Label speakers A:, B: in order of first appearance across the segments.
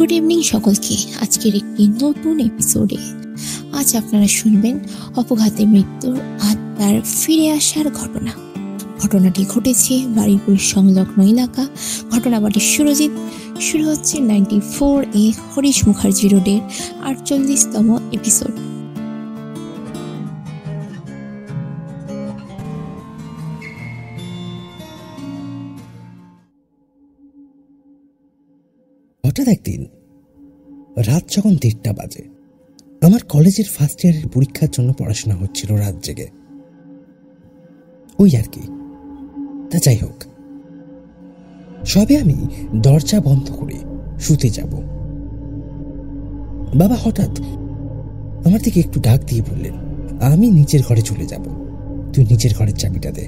A: Good evening সকলকে। আজকের একটি নতুন এপিসোডে আজ আপনারা শুনবেন অপঘাতে মৃত্যুর আত্মার ফিরে আসার ঘটনা। ঘটনাটি ঘটেছে বারুইপুর সংলগ্ন এলাকা। ঘটনাবাড়ির সুরজিৎ। শুরু হচ্ছে 94A হরিশ মুখার্জি রোডের 48তম এপিসোড।
B: হঠাৎ একদিন রাত যখন 1:30 বাজে, আমার কলেজের ফার্স্ট ইয়ারের পরীক্ষার জন্য পড়াশোনা হচ্ছিল রাত জেগে। ওই আর কি। তা যাই হোক, সবে আমি দরজা বন্ধ করে শুতে যাব, বাবা হঠাৎ আমার দিকে একটু ডাক দিয়ে বললেন, আমি নিচের ঘরে চলে যাব, তুই নিচের ঘরের চাবিটা দে।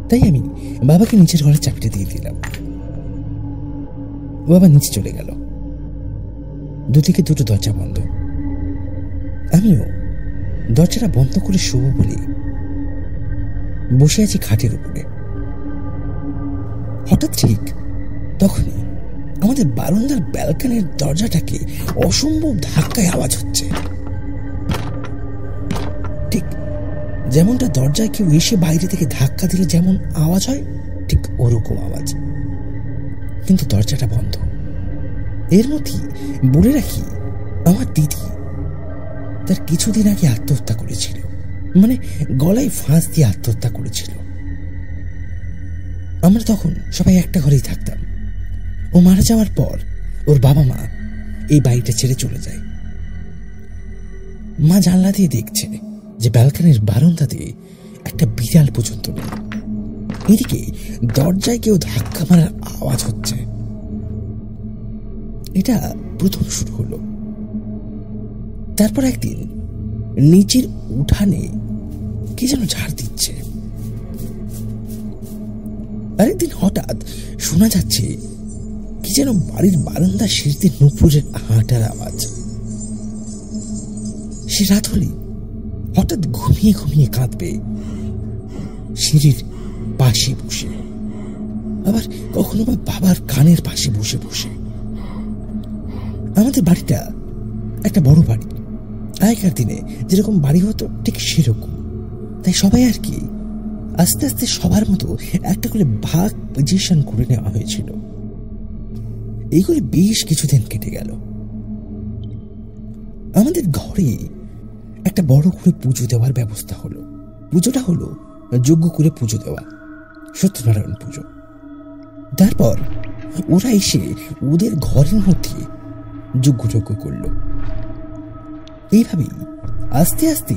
B: তাই আমি বাবাকে নিচের ঘরের চাবিটা দিয়ে দিলাম। বাবা নিচে চলে গেল। দুদিকে দুটো দরজা বন্ধ। আমিও দরজাটা বন্ধ করে শুভ বলে বসে আছি খাটের উপরে। হঠাৎ ঠিক তখনই আমাদের বারান্দার ব্যালকনির দরজাটাকে অসম্ভব ধাক্কায় আওয়াজ হচ্ছে। ঠিক যেমনটা দরজায় কেউ এসে বাইরে থেকে ধাক্কা দিলে যেমন আওয়াজ হয়, ঠিক ওরকম আওয়াজ, কিন্তু দরজাটা বন্ধ। এর মধ্যে বলে রাখি, আমার দিদি তার কিছুদিন আগে আত্মহত্যা করেছিল, মানে গলায় ফাঁস দিয়ে আত্মহত্যা করেছিল। আমরা তখন সবাই একটা ঘরেই থাকতাম। ও মারা যাওয়ার পর ওর বাবা মা এই বাড়িটা ছেড়ে চলে যায়। মা জানলা দিয়ে দেখছে যে ব্যালকনির বারান্দাতে একটা বিড়াল পর্যন্ত নেই। এদিকে দরজায় কেউ ধাক্কা মারার আওয়াজ হচ্ছে। এটা প্রথম শুরু হলো। তারপর একদিন নিচের উঠানে কে যেন ঝাড় দিচ্ছে। আরেকদিন হঠাৎ শোনা যাচ্ছে কি যেন বাড়ির বারান্দা সিঁড়িতে নুপুরের হাঁটার আওয়াজ। সে রাত হলে হঠাৎ ঘুমিয়ে ঘুমিয়ে কাঁদবে সিঁড়ির পাশে বসে, আবার কখনো বা বাবার কানের পাশে বসে বসে। আমাদের বাড়িটা একটা বড় বাড়ি, আগেকার দিনে যেরকম বাড়ি হতো ঠিক সেরকম। তাই সবাই আর কি আস্তে আস্তে সবার মতো একটা করে ভাগ পজিশন করে নেওয়া হয়েছিল। এইগুলি বেশ কিছুদিন কেটে গেল। আমাদের ঘরে একটা বড় করে পুজো দেওয়ার ব্যবস্থা হলো। পুজোটা হলো যজ্ঞ করে পুজো দেওয়া, সত্যনারায়ণ পুজো। তারপর ওরা এসে ওদের ঘরের মধ্যে যজ্ঞ করলো। এইভাবেই আস্তে আস্তে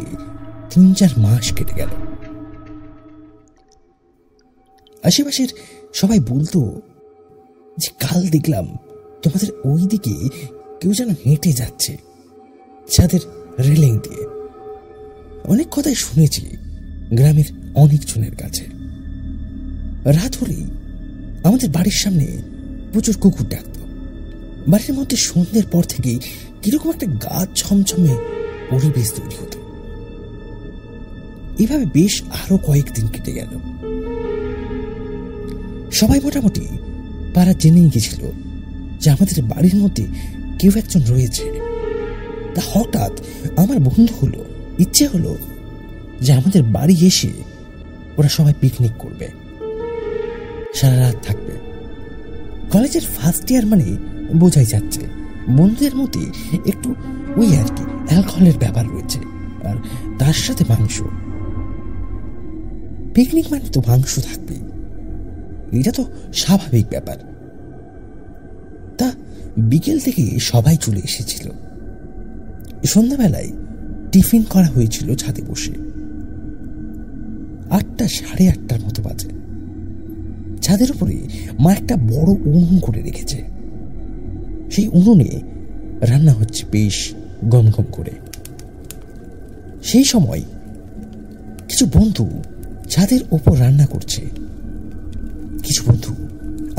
B: 3-4 মাস কেটে গেল। আশেপাশের সবাই বলতো যে কাল দেখলাম তোমাদের ওই দিকে কেউ যেন হেঁটে যাচ্ছে ছাদের রেলিং দিয়ে। অনেক কথাই শুনেছি গ্রামের অনেকজনের কাছে। রাত হলেই আমাদের বাড়ির সামনে প্রচুর কুকুর ডাকত। বাড়ির মধ্যে সন্ধ্যের পর থেকেই কিরকম একটা গা ছমছমে পরিবেশ তৈরি হতো। এভাবে বেশ আরো কয়েকদিন কেটে গেল। সবাই মোটামুটি পাড়া জেনেই গেছিল যে আমাদের বাড়ির মধ্যে কেউ একজন রয়েছে। তা হঠাৎ আমার বন্ধু হলো, ইচ্ছে হলো যে আমাদের বাড়ি এসে ওরা সবাই পিকনিক করবে, সারা রাত থাকবে। কলেজের ফার্স্ট ইয়ার মানে বোঝাই যাচ্ছে বন্ধুদের মধ্যে একটু ওই আর কি অ্যালকোহলের ব্যাপার রয়েছে, আর তার সাথে মাংস। পিকনিক মানে তো মাংস থাকবেই, এটা তো স্বাভাবিক ব্যাপার। তা বিকেল থেকে সবাই চলে এসেছিল। সন্ধ্যাবেলায় টিফিন করা হয়েছিল ছাদে বসে। 8টা, 8:30টার মতো বাজে। ছাদের উপরে মা একটা বড় উনুন করে রেখেছে। সেই উনুনে রান্না হচ্ছে বেশ গম গম করে। সেই সময় কিছু বন্ধু ছাদের ওপর রান্না করছে, কিছু বন্ধু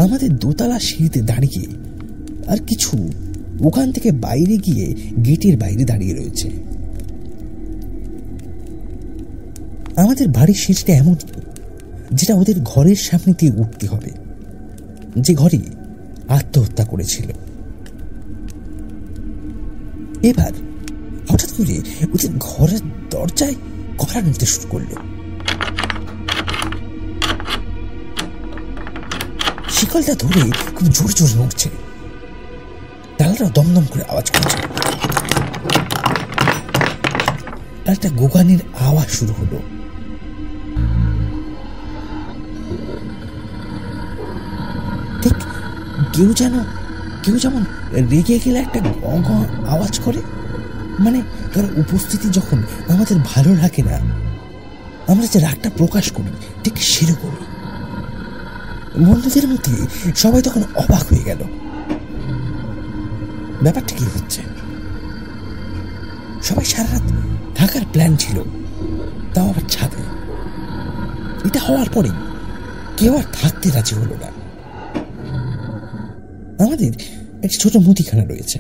B: আমাদের দোতলা সিঁড়িতে দাঁড়িয়ে, আর কিছু ওখান থেকে বাইরে গিয়ে গেটের বাইরে দাঁড়িয়ে রয়েছে। আমাদের বাড়ির সিঁড়িটা এমন যেটা ওদের ঘরের সামনে দিয়ে উঠতে হবে, যে ঘরে আত্মহত্যা করেছিল এবার হঠাৎ করে ওদের ঘরের দরজায় কড়া নিতে শুরু করলো। শিকলটা ধরে খুব জোরে জোরে নড়ছে, তালাটাও দমদম করে আওয়াজ করছে। একটা গোগানের আওয়াজ শুরু হলো। ঠিক কেউ যেমন রেগে গেলে একটা আওয়াজ করে, মানে কারো উপস্থিতি যখন আমাদের ভালো লাগে না, আমরা যে রাগটা প্রকাশ করি ঠিক সেরকম। বন্ধুদের মধ্যে সবাই তখন অবাক হয়ে গেল, ব্যাপারটা কি হচ্ছে। সবাই সারা রাত থাকার প্ল্যান ছিল, তাও আবার ছাদে। এটা হওয়ার পরেই কেউ আর থাকতে রাজি হলো না। আমাদের একটা ছোট মুদিখানা রয়েছে,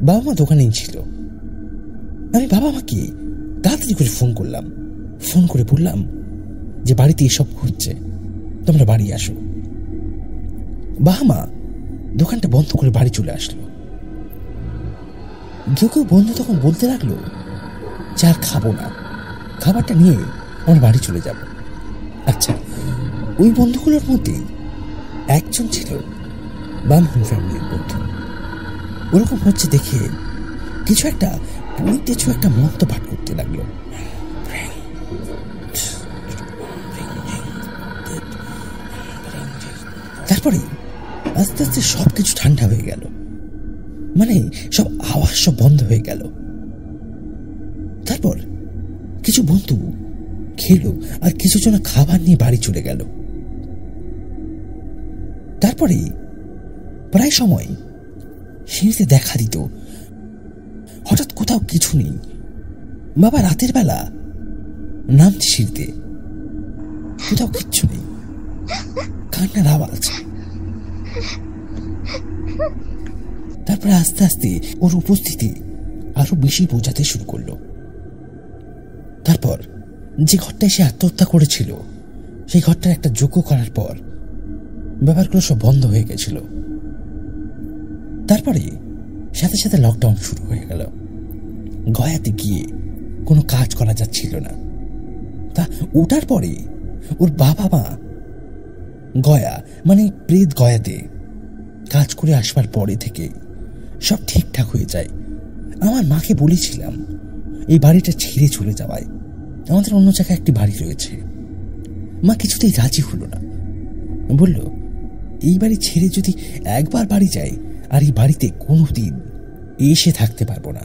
B: বাবা মা দোকানেই ছিল। আমি বাবা মাকে তাড়াতাড়ি করে ফোন করে বললাম যে বাড়িতে এসব হচ্ছে, তোমরা বাড়ি আসো। বাবা মা দোকানটা বন্ধ করে বাড়ি চলে আসলো। কেউ বন্ধু তখন বলতে লাগলো যে আর খাবো না, খাবারটা নিয়ে আমরা বাড়ি চলে যাব। আচ্ছা, ওই বন্ধুগুলোর মধ্যে একজন ছিল ব্রাহ্মণ ফ্যামিলির বন্ধু। ওরকম হচ্ছে দেখে কিছু একটা মন্ত্র পাঠ করতে লাগলো। তারপরে আস্তে আস্তে সবকিছু ঠান্ডা হয়ে গেল, মানে সব আওয়াজ সব বন্ধ হয়ে গেল। তারপর কিছু বন্ধু খেলো আর কিছু জন খাবার নিয়ে বাড়ি চলে গেল। তারপরে প্রায় সময় সিঁড়িতে দেখা দিত হঠাৎ কোথাও কিছু নেই। বাবা রাতের বেলা নামছে সিঁড়িতে, কোথাও কিচ্ছু নেই, কান্নার আওয়াজ। তারপরে আস্তে আস্তে ওর উপস্থিতি আরো বেশি বোঝাতে শুরু করলো। তারপর যে ঘরটায় সে আত্মহত্যা করেছিল সেই ঘরটার একটা যোগ্য করার পর ব্যাপারগুলো সব বন্ধ হয়ে গেছিল। তারপরে সাথে সাথে লকডাউন শুরু হয়ে গেল। গয়াতে গিয়ে কোনো কাজ করা যাচ্ছিল না। তা ওটার পরে ওর বাবা মা গয়া, মানে প্রেত গয়াতে কাজ করে আসবার পরে থেকে সব ঠিকঠাক হয়ে যায়। আমার মাকে বলেছিলাম এই বাড়িটা ছেড়ে চলে যাওয়ায়, আমাদের অন্য জায়গায় একটি বাড়ি রয়েছে। মা কিছুতেই রাজি হলো না, বলল এই বাড়ি ছেড়ে যদি একবার বাড়ি যাই আর এই বাড়িতে কোনোদিন এসে থাকতে পারবো না।